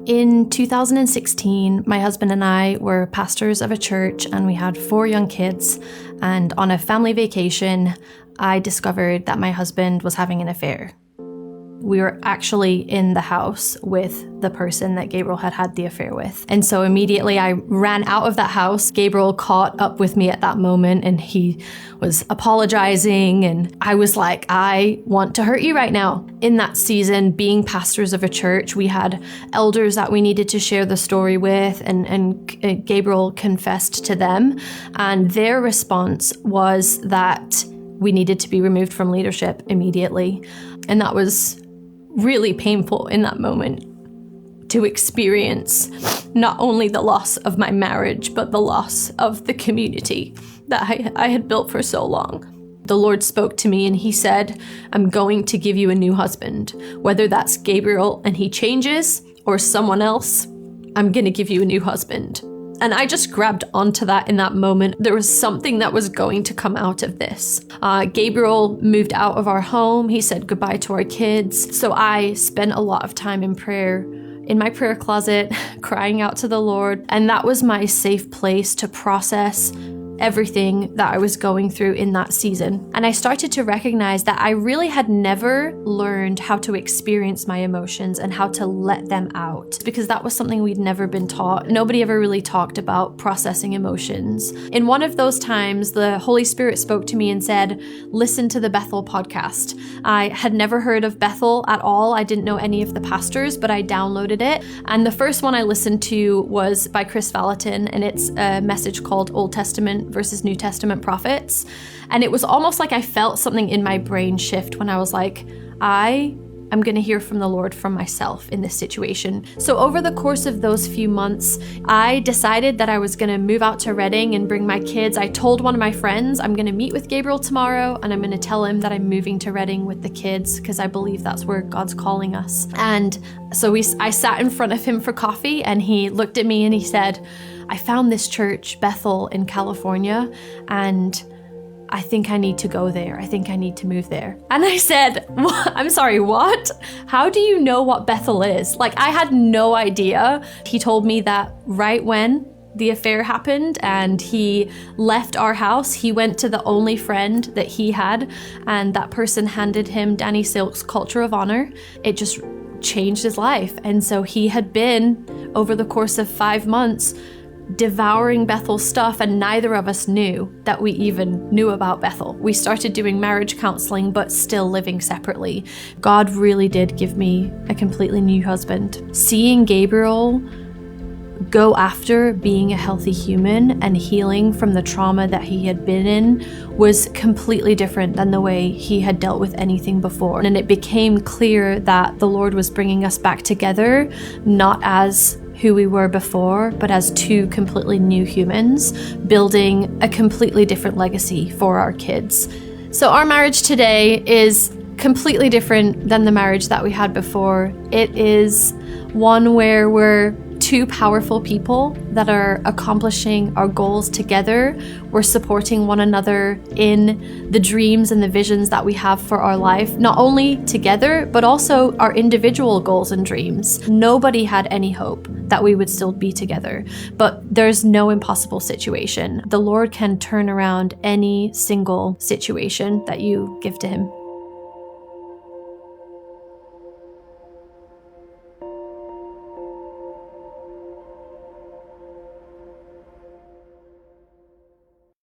In 2016, my husband and I were pastors of a church and we had 4 young kids. And on a family vacation, I discovered that my husband was having an affair. We were actually in the house with the person that Gabriel had the affair with. And so immediately I ran out of that house. Gabriel caught up with me at that moment and he was apologizing. And I was like, I want to hurt you right now. In that season, being pastors of a church, we had elders that we needed to share the story with, and Gabriel confessed to them. And their response was that we needed to be removed from leadership immediately. And that was really painful in that moment to experience not only the loss of my marriage, but the loss of the community that I had built for so long. The Lord spoke to me and he said, I'm going to give you a new husband. Whether that's Gabriel and he changes or someone else, I'm going to give you a new husband. And I just grabbed onto that in that moment. There was something that was going to come out of this. Gabriel moved out of our home. He said goodbye to our kids. So I spent a lot of time in prayer, in my prayer closet, crying out to the Lord. And that was my safe place to process everything that I was going through in that season. And I started to recognize that I really had never learned how to experience my emotions and how to let them out, because that was something we'd never been taught. Nobody ever really talked about processing emotions. In one of those times, the Holy Spirit spoke to me and said, listen to the Bethel podcast. I had never heard of Bethel at all. I didn't know any of the pastors, but I downloaded it. And the first one I listened to was by Chris Vallotton, and it's a message called Old Testament versus New Testament prophets. And it was almost like I felt something in my brain shift when I was like, I'm going to hear from the Lord from myself in this situation. So over the course of those few months, I decided that I was going to move out to Redding and bring my kids. I told one of my friends, I'm going to meet with Gabriel tomorrow and I'm going to tell him that I'm moving to Redding with the kids because I believe that's where God's calling us. And so I sat in front of him for coffee and he looked at me and he said, I found this church, Bethel in California, and I think I need to go there. I think I need to move there. And I said, I'm sorry, what? How do you know what Bethel is? Like, I had no idea. He told me that right when the affair happened and he left our house, he went to the only friend that he had, and that person handed him Danny Silk's Culture of Honor. It just changed his life. And so he had been, over the course of 5 months, devouring Bethel's stuff, and neither of us knew that we even knew about Bethel. We started doing marriage counseling, but still living separately. God really did give me a completely new husband. Seeing Gabriel go after being a healthy human and healing from the trauma that he had been in was completely different than the way he had dealt with anything before. And it became clear that the Lord was bringing us back together, not as who we were before, but as 2 completely new humans, building a completely different legacy for our kids. So our marriage today is completely different than the marriage that we had before. It is one where we're 2 powerful people that are accomplishing our goals together. We're supporting one another in the dreams and the visions that we have for our life, not only together, but also our individual goals and dreams. Nobody had any hope that we would still be together, but there's no impossible situation. The Lord can turn around any single situation that you give to him.